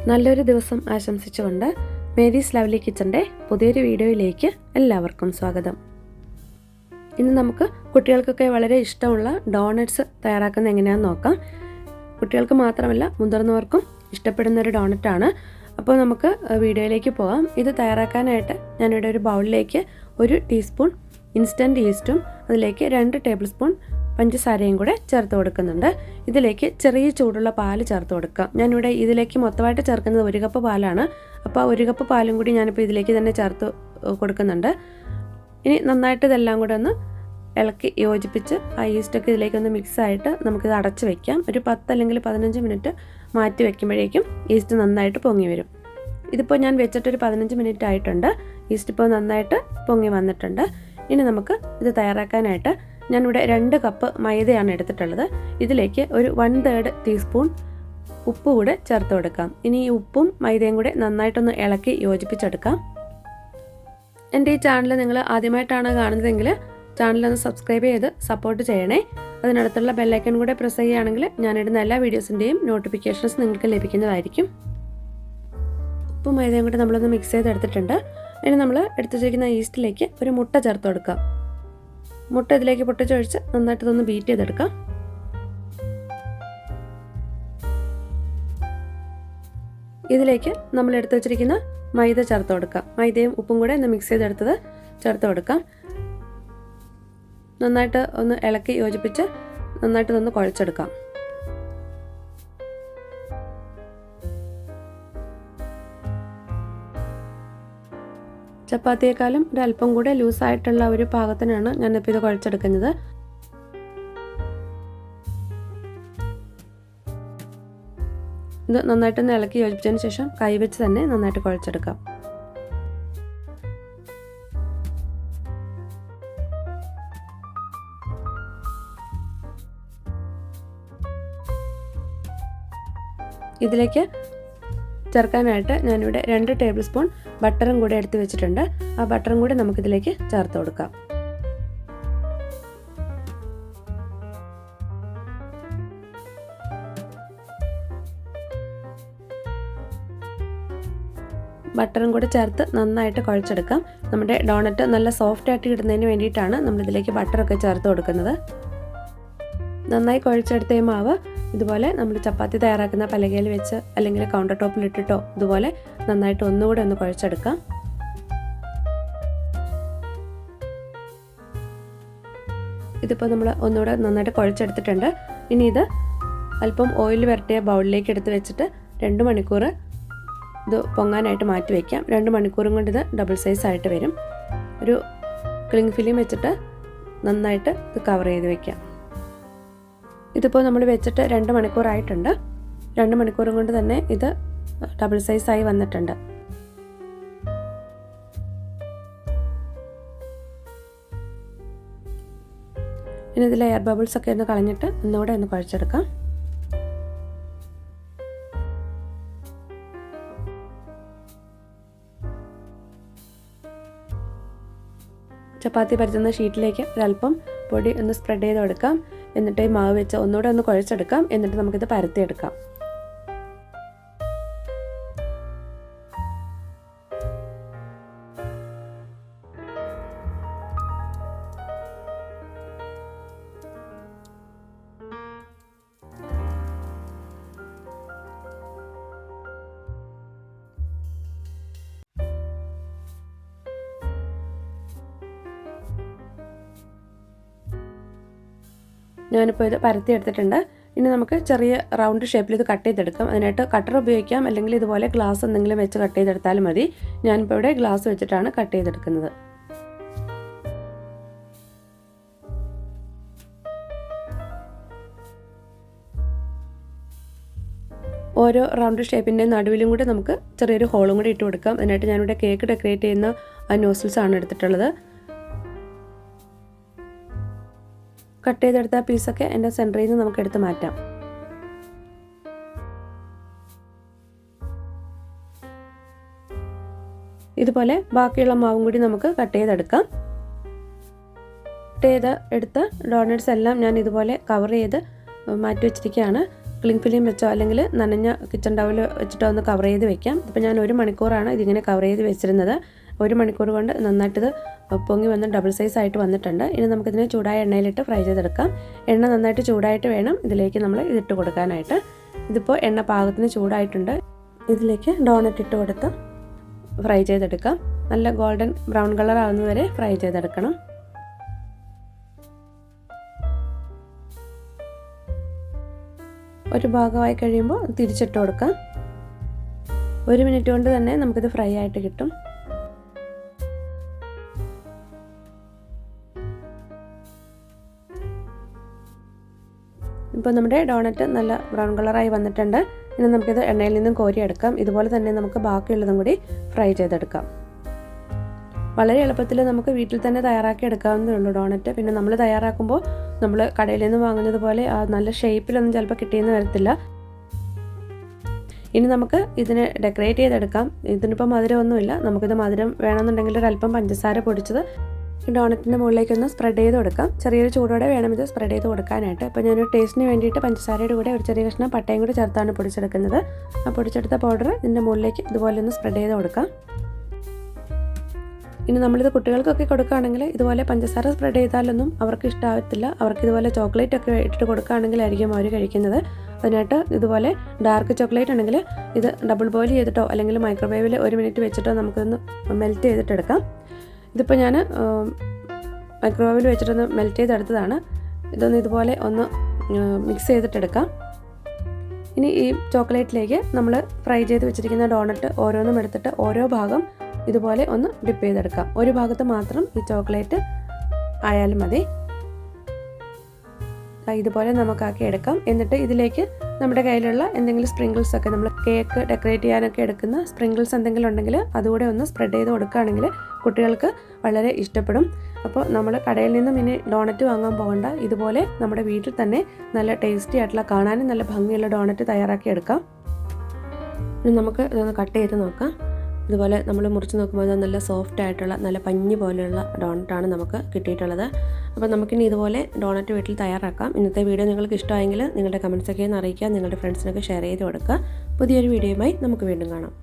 നല്ലൊരു ദിവസം ആശംസിച്ചുകൊണ്ട് മേരീസ് ലവ്ലി കിച്ചൻ്റെ പുതിയൊരു വീഡിയോയിലേക്ക് എല്ലാവർക്കും സ്വാഗതം. ഇന്ന് നമുക്ക് കുട്ടികൾക്കൊക്കെ വളരെ ഇഷ്ടമുള്ള ഡോണറ്റ്സ് തയ്യാറാക്കുന്നത് എങ്ങനെയാണെന്ന് നോക്കാം. കുട്ടികൾക്ക് മാത്രമല്ല മുതിർന്നവർക്കും ഇഷ്ടപ്പെടുന്നൊരു ഡോണറ്റാണ്. അപ്പോൾ നമുക്ക് വീഡിയോയിലേക്ക് പോകാം. ഇത് തയ്യാറാക്കാനായിട്ട് ഞാനിവിടെ ഒരു ബൗളിലേക്ക് 1 ടീസ്പൂൺ ഇൻസ്റ്റൻറ്റ് ഈസ്റ്റും അതിലേക്ക് 2 ടേബിൾ സ്പൂൺ പഞ്ചസാരയും കൂടെ ചേർത്ത് കൊടുക്കുന്നുണ്ട്. ഇതിലേക്ക് ചെറിയ ചൂടുള്ള പാൽ ചേർത്ത് കൊടുക്കാം. ഞാനിവിടെ ഇതിലേക്ക് മൊത്തമായിട്ട് ചേർക്കുന്നത് 1 കപ്പ് പാലാണ്. അപ്പോൾ 1 കപ്പ് പാലും കൂടി ഞാനിപ്പോൾ ഇതിലേക്ക് തന്നെ ചേർത്ത് കൊടുക്കുന്നുണ്ട്. ഇനി നന്നായിട്ട് ഇതെല്ലാം കൂടെ ഒന്ന് ഇളക്കി യോജിപ്പിച്ച് ആ ഈസ്റ്റൊക്കെ ഇതിലേക്കൊന്ന് മിക്സായിട്ട് നമുക്കിത് അടച്ച് വയ്ക്കാം. ഒരു 10 അല്ലെങ്കിൽ 15 മിനിറ്റ് മാറ്റി വയ്ക്കുമ്പോഴേക്കും ഈസ്റ്റ് നന്നായിട്ട് പൊങ്ങി വരും. ഇതിപ്പോൾ ഞാൻ വെച്ചിട്ടൊരു 15 മിനിറ്റ് ആയിട്ടുണ്ട്. ഈസ്റ്റ് ഇപ്പോൾ നന്നായിട്ട് പൊങ്ങി വന്നിട്ടുണ്ട്. ഇനി നമുക്ക് ഇത് തയ്യാറാക്കാനായിട്ട് ഞാനിവിടെ 2 കപ്പ് മൈദയാണ് എടുത്തിട്ടുള്ളത്. ഇതിലേക്ക് ഒരു 1/3 ടീസ്പൂൺ ഉപ്പ് കൂടെ ചേർത്ത് കൊടുക്കാം. ഇനി ഈ ഉപ്പും മൈദയും കൂടെ നന്നായിട്ടൊന്ന് ഇളക്കി യോജിപ്പിച്ചെടുക്കാം. എൻ്റെ ഈ ചാനൽ നിങ്ങൾ ആദ്യമായിട്ടാണ് കാണുന്നതെങ്കിൽ ചാനലൊന്ന് സബ്സ്ക്രൈബ് ചെയ്ത് സപ്പോർട്ട് ചെയ്യണേ. അതിനടുത്തുള്ള ബെല്ലൈക്കൺ കൂടെ പ്രസ് ചെയ്യുകയാണെങ്കിൽ ഞാനിടുന്ന എല്ലാ വീഡിയോസിൻ്റെയും നോട്ടിഫിക്കേഷൻസ് നിങ്ങൾക്ക് ലഭിക്കുന്നതായിരിക്കും. ഉപ്പും മൈദയും കൂടെ നമ്മളൊന്ന് മിക്സ് ചെയ്തെടുത്തിട്ടുണ്ട്. ഇനി നമ്മൾ എടുത്തു വച്ചിരിക്കുന്ന ഈസ്റ്റിലേക്ക് ഒരു മുട്ട ചേർത്ത് കൊടുക്കാം. മുട്ട ഇതിലേക്ക് പൊട്ടിച്ചൊഴിച്ച് നന്നായിട്ട് ഇതൊന്ന് ബീറ്റ് ചെയ്തെടുക്കാം. ഇതിലേക്ക് നമ്മൾ എടുത്തു വച്ചിരിക്കുന്ന മൈദ ചേർത്ത് കൊടുക്കാം. മൈദയും ഉപ്പും കൂടെ ഒന്ന് മിക്സ് ചെയ്തെടുത്തത് ചേർത്ത് കൊടുക്കാം. നന്നായിട്ട് ഒന്ന് ഇളക്കി യോജിപ്പിച്ച് നന്നായിട്ട് ഇതൊന്ന് കുഴച്ചെടുക്കാം. ചപ്പാത്തിയേക്കാളും ഒരല്പം കൂടെ ലൂസായിട്ടുള്ള ഒരു പാകത്തിനാണ് ഞാനിപ്പോൾ ഇത് കുഴച്ചെടുക്കുന്നത്. ഇത് നന്നായിട്ടൊന്ന് ഇളക്കി യോജിപ്പിച്ചതിന് ശേഷം കൈവച്ച് തന്നെ നന്നായിട്ട് കുഴച്ചെടുക്കാം. ഇതിലേക്ക് ചേർക്കാനായിട്ട് ഞാനിവിടെ 2 ടേബിൾ സ്പൂൺ ബട്ടറും കൂടെ എടുത്ത് വെച്ചിട്ടുണ്ട്. ആ ബട്ടറും കൂടെ നമുക്കിതിലേക്ക് ചേർത്ത് കൊടുക്കാം. ബട്ടറും കൂടെ ചേർത്ത് നന്നായിട്ട് കുഴച്ചെടുക്കാം. നമ്മുടെ ഡോണറ്റ് നല്ല സോഫ്റ്റ് ആയിട്ട് കിട്ടുന്നതിന് വേണ്ടിയിട്ടാണ് നമ്മളിതിലേക്ക് ബട്ടറൊക്കെ ചേർത്ത് കൊടുക്കുന്നത്. നന്നായി കുഴച്ചെടുത്ത ഈ മാവ് ഇതുപോലെ നമ്മൾ ചപ്പാത്തി തയ്യാറാക്കുന്ന പലകയിൽ വെച്ച് അല്ലെങ്കിൽ കൗണ്ടർ ടോപ്പിൽ ഇട്ടിട്ടോ ഇതുപോലെ നന്നായിട്ട് ഒന്നുകൂടെ ഒന്ന് കുഴച്ചെടുക്കാം. ഇതിപ്പോൾ നമ്മൾ ഒന്നുകൂടെ നന്നായിട്ട് കുഴച്ചെടുത്തിട്ടുണ്ട്. ഇനി ഇത് അല്പം ഓയിൽ വരട്ടിയ ബൗളിലേക്ക് എടുത്ത് വെച്ചിട്ട് 2 മണിക്കൂർ ഇത് പൊങ്ങാനായിട്ട് മാറ്റി വയ്ക്കാം. 2 മണിക്കൂറും കൊണ്ട് ഇത് ഡബിൾ സൈസ് ആയിട്ട് വരും. ഒരു ക്ലിങ് ഫിലിം വെച്ചിട്ട് നന്നായിട്ട് ഇത് കവർ ചെയ്ത് വയ്ക്കാം. ഇതിപ്പോൾ നമ്മൾ വെച്ചിട്ട് 2 മണിക്കൂറായിട്ടുണ്ട്. 2 മണിക്കൂറും കൊണ്ട് തന്നെ ഇത് ഡബിൾ സൈസായി വന്നിട്ടുണ്ട്. ഇനി ഇതിലെ എയർ ബബിൾസ് ഒക്കെ ഒന്ന് കളഞ്ഞിട്ട് ഒന്നുകൂടെ ഒന്ന് കുഴച്ചെടുക്കാം. ചപ്പാത്തി പരത്തുന്ന ഷീറ്റിലേക്ക് ഒരല്പം പൊടി ഒന്ന് സ്പ്രെഡ് ചെയ്ത് കൊടുക്കാം. എന്നിട്ട് ഈ മാവ് വെച്ച് ഒന്നുകൂടെ ഒന്ന് കുഴച്ചെടുക്കാം. എന്നിട്ട് നമുക്കിത് പരത്തിയെടുക്കാം. ഞാനിപ്പോൾ ഇത് പരത്തി എടുത്തിട്ടുണ്ട്. ഇനി നമുക്ക് ചെറിയ റൗണ്ട് ഷേപ്പിൽ ഇത് കട്ട് ചെയ്തെടുക്കാം. അതിനായിട്ട് കട്ടർ ഉപയോഗിക്കാം, അല്ലെങ്കിൽ ഇതുപോലെ ഗ്ലാസ് എന്തെങ്കിലും വെച്ച് കട്ട് ചെയ്തെടുത്താലും മതി. ഞാനിപ്പോൾ ഇവിടെ ഗ്ലാസ് വെച്ചിട്ടാണ് കട്ട് ചെയ്തെടുക്കുന്നത്. ഓരോ റൗണ്ട് ഷേപ്പിൻ്റെ നടുവിലും കൂടെ നമുക്ക് ചെറിയൊരു ഹോളും കൂടി ഇട്ട് കൊടുക്കാം. അതിനായിട്ട് ഞാനിവിടെ കേക്ക് ഡെക്കറേറ്റ് ചെയ്യുന്ന ആ നോസിൽസ് ആണ് എടുത്തിട്ടുള്ളത്. കട്ട് ചെയ്തെടുത്ത പീസൊക്കെ എൻ്റെ സെൻറ്ററിൽ നിന്ന് നമുക്ക് എടുത്ത് മാറ്റാം. ഇതുപോലെ ബാക്കിയുള്ള മാവും കൂടി നമുക്ക് കട്ട് ചെയ്തെടുക്കാം. കട്ട് ചെയ്ത് എടുത്ത ഡോണറ്റ്സ് എല്ലാം ഞാൻ ഇതുപോലെ കവർ ചെയ്ത് മാറ്റി വെച്ചിരിക്കുകയാണ്. ക്ലിംഗ് ഫിലിം വെച്ചോ അല്ലെങ്കിൽ നനഞ്ഞ കിച്ചൺ ടവൽ വെച്ചിട്ടോ ഒന്ന് കവർ ചെയ്ത് വെക്കാം. ഇപ്പോൾ ഞാൻ 1 മണിക്കൂറാണ് ഇതിങ്ങനെ കവർ ചെയ്ത് വെച്ചിരുന്നത്. 1 മണിക്കൂർ കൊണ്ട് നന്നായിട്ടിത് പൊങ്ങി വന്ന് ഡബിൾ സൈസ് ആയിട്ട് വന്നിട്ടുണ്ട്. ഇനി നമുക്കിതിനെ ചൂടായ എണ്ണയിലിട്ട് ഫ്രൈ ചെയ്തെടുക്കാം. എണ്ണ നന്നായിട്ട് ചൂടായിട്ട് വേണം ഇതിലേക്ക് നമ്മൾ ഇതിട്ട് കൊടുക്കാനായിട്ട്. ഇതിപ്പോൾ എണ്ണ പാകത്തിന് ചൂടായിട്ടുണ്ട്. ഇതിലേക്ക് ഡോണറ്റ് ഇട്ട് കൊടുത്ത് ഫ്രൈ ചെയ്തെടുക്കാം. നല്ല ഗോൾഡൻ ബ്രൗൺ കളർ ആവുന്നതുവരെ ഫ്രൈ ചെയ്തെടുക്കണം. ഒരു ഭാഗമായി കഴിയുമ്പോൾ തിരിച്ചിട്ട് കൊടുക്കാം. 1 മിനിറ്റ് കൊണ്ട് തന്നെ നമുക്കിത് ഫ്രൈ ആയിട്ട് കിട്ടും. ഇപ്പോൾ നമ്മുടെ ഡോണറ്റ് നല്ല ബ്രൗൺ കളറായി വന്നിട്ടുണ്ട്. ഇനി നമുക്കിത് എണ്ണയിൽ നിന്നും കോരിയെടുക്കാം. ഇതുപോലെ തന്നെ നമുക്ക് ബാക്കിയുള്ളതും കൂടി ഫ്രൈ ചെയ്തെടുക്കാം. വളരെ എളുപ്പത്തിൽ നമുക്ക് വീട്ടിൽ തന്നെ തയ്യാറാക്കി എടുക്കാവുന്നതേ ഉള്ളൂ ഡോണറ്റ്. പിന്നെ നമ്മൾ തയ്യാറാക്കുമ്പോൾ നമ്മൾ കടയിൽ നിന്ന് വാങ്ങുന്നത് പോലെ നല്ല ഷേപ്പിലൊന്നും ചിലപ്പോൾ കിട്ടിയെന്ന് വരത്തില്ല. ഇനി നമുക്ക് ഇതിനെ ഡെക്കറേറ്റ് ചെയ്തെടുക്കാം. ഇതിനിപ്പോൾ മധുരമൊന്നുമില്ല. നമുക്കിത് മധുരം വേണമെന്നുണ്ടെങ്കിൽ ഒരല്പം പഞ്ചസാര പൊടിച്ചത് ഡോണറ്റിൻ്റെ മുകളിലേക്കൊന്ന് സ്പ്രെഡ് ചെയ്ത് കൊടുക്കാം. ചെറിയൊരു ചൂടോടെ വേണം ഇത് സ്പ്രെഡ് ചെയ്ത് കൊടുക്കാനായിട്ട്. അപ്പോൾ ഞാനൊരു ടേസ്റ്റിന് വേണ്ടിയിട്ട് പഞ്ചസാരയുടെ കൂടെ ഒരു ചെറിയ കഷ്ണം പട്ടയും കൂടി ചേർത്താണ് പൊടിച്ചെടുക്കുന്നത്. ആ പൊടിച്ചെടുത്ത പൗഡർ ഇതിൻ്റെ മുകളിലേക്ക് ഇതുപോലെ ഒന്ന് സ്പ്രെഡ് ചെയ്ത് കൊടുക്കാം. ഇനി നമ്മളിത് കുട്ടികൾക്കൊക്കെ കൊടുക്കുകയാണെങ്കിൽ ഇതുപോലെ പഞ്ചസാര സ്പ്രെഡ് ചെയ്താലൊന്നും അവർക്ക് ഇഷ്ടമാകത്തില്ല. അവർക്ക് ഇതുപോലെ ചോക്ലേറ്റ് ഒക്കെ ഇട്ടിട്ട് കൊടുക്കുകയാണെങ്കിലായിരിക്കും അവർ കഴിക്കുന്നത്. അതിനായിട്ട് ഇതുപോലെ ഡാർക്ക് ചോക്ലേറ്റ് ഉണ്ടെങ്കിൽ ഇത് ഡബിൾ ബോയിൽ ചെയ്തിട്ടോ അല്ലെങ്കിൽ മൈക്രോവേവിൽ 1 മിനിറ്റ് വെച്ചിട്ടോ നമുക്കൊന്ന് മെൽറ്റ് ചെയ്തിട്ടെടുക്കാം. ഇതിപ്പോൾ ഞാൻ മൈക്രോവേവിൽ വെച്ചിട്ടൊന്ന് മെൽറ്റ് ചെയ്തെടുത്തതാണ്. ഇതൊന്ന് ഇതുപോലെ ഒന്ന് മിക്സ് ചെയ്തിട്ടെടുക്കാം. ഇനി ഈ ചോക്ലേറ്റിലേക്ക് നമ്മൾ ഫ്രൈ ചെയ്ത് വെച്ചിരിക്കുന്ന ഡോണറ്റ് ഓരോന്നും എടുത്തിട്ട് ഓരോ ഭാഗം ഇതുപോലെ ഒന്ന് ഡിപ്പ് ചെയ്തെടുക്കാം. ഒരു ഭാഗത്ത് മാത്രം ഈ ചോക്ലേറ്റ് ആയാലും മതി. ഇതുപോലെ നമുക്കാക്കി എടുക്കാം. എന്നിട്ട് ഇതിലേക്ക് നമ്മുടെ കയ്യിലുള്ള എന്തെങ്കിലും സ്പ്രിങ്കിൾസ് ഒക്കെ, നമ്മൾ കേക്ക് ഡെക്കറേറ്റ് ചെയ്യാനൊക്കെ എടുക്കുന്ന സ്പ്രിങ്കിൾസ് എന്തെങ്കിലും ഉണ്ടെങ്കിൽ അതുകൂടെ ഒന്ന് സ്പ്രെഡ് ചെയ്ത് കൊടുക്കുകയാണെങ്കിൽ കുട്ടികൾക്ക് വളരെ ഇഷ്ടപ്പെടും. അപ്പോൾ നമ്മൾ കടയിൽ നിന്നും ഇനി ഡോണറ്റ് വാങ്ങാൻ പോകണ്ട. ഇതുപോലെ നമ്മുടെ വീട്ടിൽ തന്നെ നല്ല ടേസ്റ്റി ആയിട്ടുള്ള, കാണാനും നല്ല ഭംഗിയുള്ള ഡോണറ്റ് തയ്യാറാക്കി എടുക്കാം. ഇനി നമുക്ക് ഇതൊന്ന് കട്ട് ചെയ്ത് നോക്കാം. ഇതുപോലെ നമ്മൾ മുറിച്ച് നോക്കുമ്പോൾ നല്ല സോഫ്റ്റ് ആയിട്ടുള്ള നല്ല പഞ്ഞി പോലെയുള്ള ഡോണറ്റാണ് നമുക്ക് കിട്ടിയിട്ടുള്ളത്. അപ്പോൾ നമുക്കിനി ഇതുപോലെ ഡോണറ്റ് വീട്ടിൽ തയ്യാറാക്കാം. ഇന്നത്തെ വീഡിയോ നിങ്ങൾക്ക് ഇഷ്ടമായെങ്കിൽ നിങ്ങളുടെ കമൻസൊക്കെ ഒന്ന് അറിയിക്കുക. നിങ്ങളുടെ ഫ്രണ്ട്സിനൊക്കെ ഷെയർ ചെയ്ത് കൊടുക്കുക. പുതിയൊരു വീഡിയോയുമായി നമുക്ക് വീണ്ടും കാണാം.